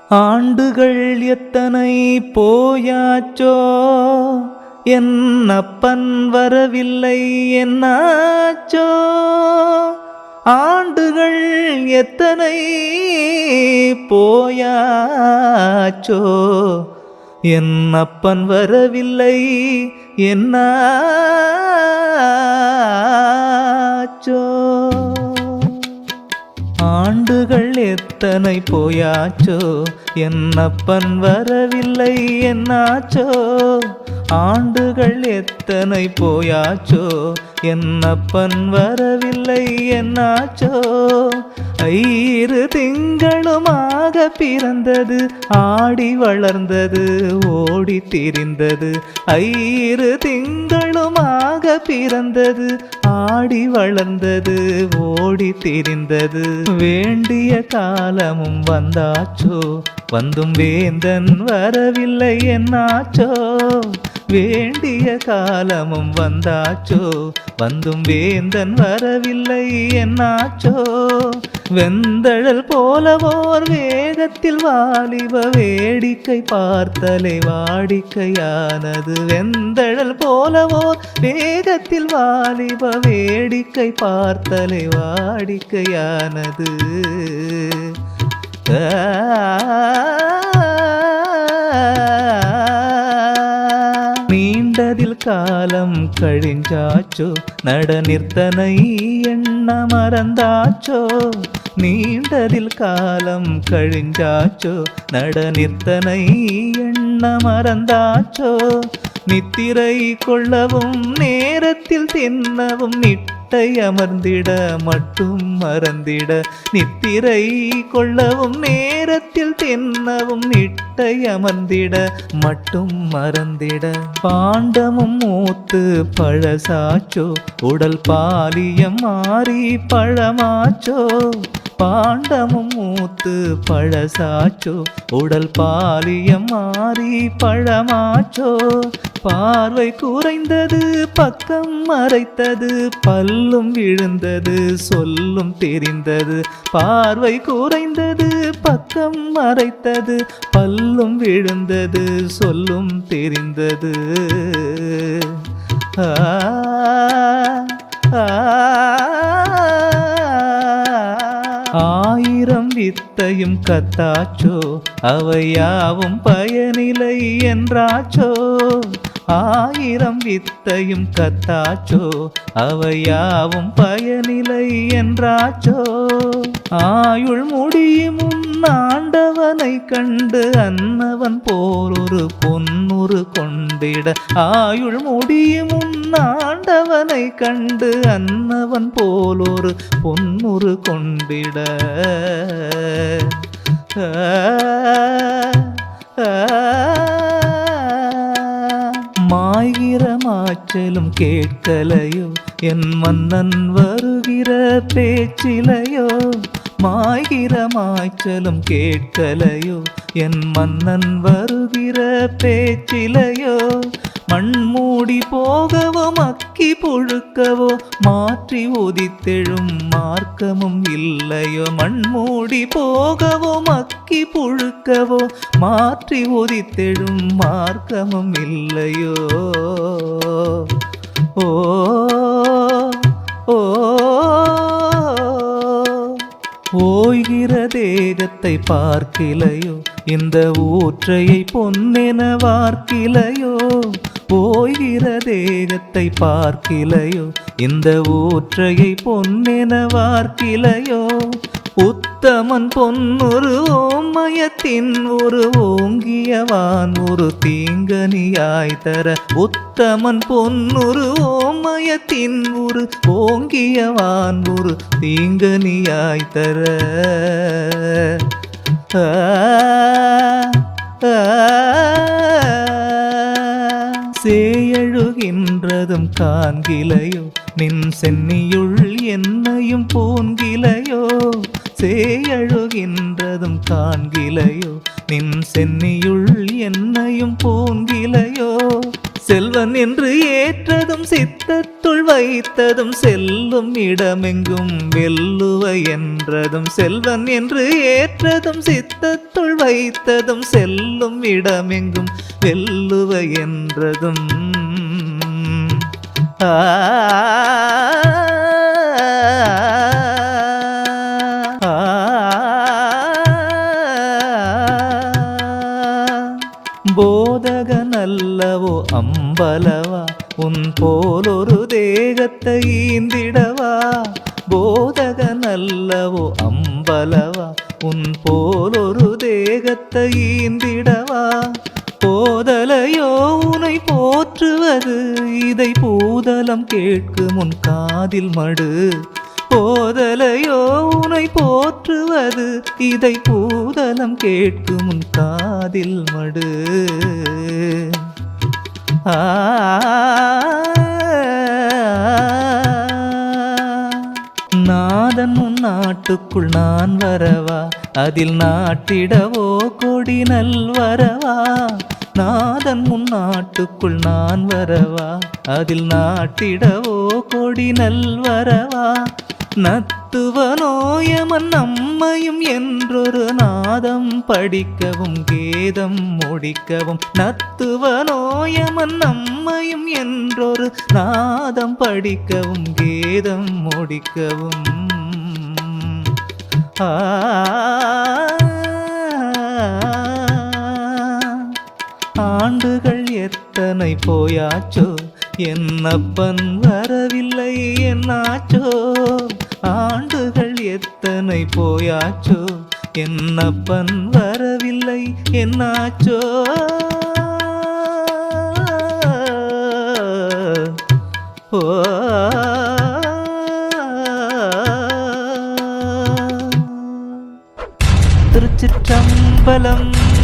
ஆண்டுகள் எத்தனை போயாச்சோ, என் அப்பன் வரவில்லை என்னாச்சோ. ஆண்டுகள் எத்தனை போயாச்சோ, என் அப்பன் வரவில்லை என்னாச்சோ. ஆண்டுகள் எத்தனை போயாச்சோ, என் அப்பன் வரவில்லை என்னாச்சோ. ஆண்டுகள் எத்தனை போயாச்சோ, என் அப்பன் வரவில்லை என்னாச்சோ. ஐயிரு திங்களுமாக பிறந்தது, ஆடி வளர்ந்தது, ஓடி திரிந்தது. ஐயிரு திங்களுமாக பிறந்தது, ஆடி வளர்ந்தது, ஓடி திரிந்தது. வேண்டிய காலமும் வந்தாச்சோ, வந்தும் வேந்தன் வரவில்லை என்னாச்சோ. வேண்டிய காலமும் வந்தாச்சோ, வந்தும் வேந்தன் வரவில்லை என்னாச்சோ. வெந்தழல் போலவோர் வேகத்தில் வாலிப வேடிக்கை பார்த்தலை வாடிக்கையானது. வெந்தழல் போலவோர் வேகத்தில் வாலிப வேடிக்கை பார்த்தலை வாடிக்கையானது. நீண்டதில் காலம் கழிஞ்சாச்சோ, நட நிறுத்தனை எண்ண மறந்தாச்சோ. நீண்டதில் காலம் கழிஞ்சாச்சோ, நட நிறுத்தனை எண்ண மறந்தாச்சோ. நித்திரை கொள்ளவும் நேரத்தில் தின்னவும் நிட்டை அமர்ந்திட மட்டும் மறந்திட. நித்திரை கொள்ளவும் நேரத்தில் தின்னவும் நிட்டை அமர்ந்திட மட்டும் மறந்திட. பாண்டமும் மூத்து பழசாச்சோ, உடல் பாலியம் மாறி பழமாச்சோ. பாண்டமும் மூத்து பழசாச்சோ, உடல் பாலியம் மாறி பழமாச்சோ. பார்வை குறைந்தது, பக்கம் மறைத்தது, பல்லும் விழுந்தது, சொல்லும் தெரிந்தது. பார்வை குறைந்தது, பக்கம் மறைத்தது, பல்லும் விழுந்தது, சொல்லும் தெரிந்தது. ஆயிரம் வித்தையும் கத்தாச்சோ, அவையாவும் பயனில்லை என்றாச்சோ. ஆயிரம் வித்தையும் கத்தாச்சோ, அவையாவும் பயனில்லை என்றாச்சோ. ஆயுள் முடியும் ஆண்டவனை கண்டு அன்னவன் போரொரு பொன்னுரு கொண்டிட. ஆயுள் முடியும் ஆண்டவனை கண்டு அன்னவன் போலொரு பொன்னுரு கொண்டிட. மாய்கிற மாச்சலும் கேட்கலையோ, என் மன்னன் வருகிற பேச்சிலையோ. மாய்கிற மாய்ச்சலும் கேட்கலையோ, என் மன்னன் வருகிற பேச்சிலையோ. மண்மூடி போகவோ மக்கி புழுக்கவோ மாற்றி உதித்தெழும் மார்க்கமும் இல்லையோ. மண்மூடி போகவோ மக்கி புழுக்கவோ மாற்றி உதித்தெழும் மார்க்கமும் இல்லையோ. ஓ ஓ ஓய்கிற தேகத்தை பார்க்கிலையோ, இந்த ஊற்றையை பொன்னென வார்க்கிலையோ. ஓய்கிற தேகத்தை பார்க்கிலையோ, இந்த ஊற்றையை பொன்னென வார்க்கிலையோ. உத்தமன் பொன்னொரு ஓமயத்தின் ஒரு ஓங்கியவான் ஒரு தீங்கனியாய் தர. உத்தமன் பொன்னொரு ஓமயத்தின் ஒரு ஓங்கியவான் ஒரு தீங்கனியாய் தர. சேயழுகின்றதும் காண்கிலையோ, நின் சென்னியுள் என்னையும் போன்கிலையோ. சேயழுகின்றதும் காண்கிலையோ, நின் சென்னியுள் என்னையும் போன்கிலையோ. செல்வன் என்று ஏற்றதும் சித்தத்துள் வைத்ததும் செல்லும் இடமெங்கும் வெல்லுவ என்றதும் செல்வன் என்று ஏற்றதும் சித்தத்துள் வைத்ததும் செல்லும் இடமெங்கும் வெல்லுவ என்றதும் போதகனல்லவோ அம்பலவா உன் போலொரு தேகத்தை ஈந்திடவா போதகனல்லவோ அம்பலவா உன் போலொரு தேகத்தை ஈந்திடவா போதலையோ உனை போற்றுவது இதை பூதலம் கேட்கும் உன் காதில் மடு போதலையோ உனை போற்றுவது இதை பூதலம் கேட்கும் உன் காதில் மடு நாதன் உன் நாட்டுக்குள் நான் வரவா அதில் நாட்டிடவோ கொடி நல்வரவா நாதன் உன் நாட்டுக்குள் நான் வரவா அதில் நாட்டிடவோ கொடி நல்வரவா நத்துவனோயமன் நம்மையும் என்றொரு நாதம் படிக்கவும் கேதம் முடிக்கவும் நத்துவனோயமன் நம்மையும் என்றொரு நாதம் படிக்கவும் கேதம் முடிக்கவும் ஆண்டுகள் எத்தனை போயாச்சோ என்னப்பன் வரவில்லை என்னாச்சோ ஆண்டுகள் எத்தனை போயாச்சோ என்னப்பன் வரவில்லை என்னாச்சோ ஓ திருச்சிற்றம்பலம்.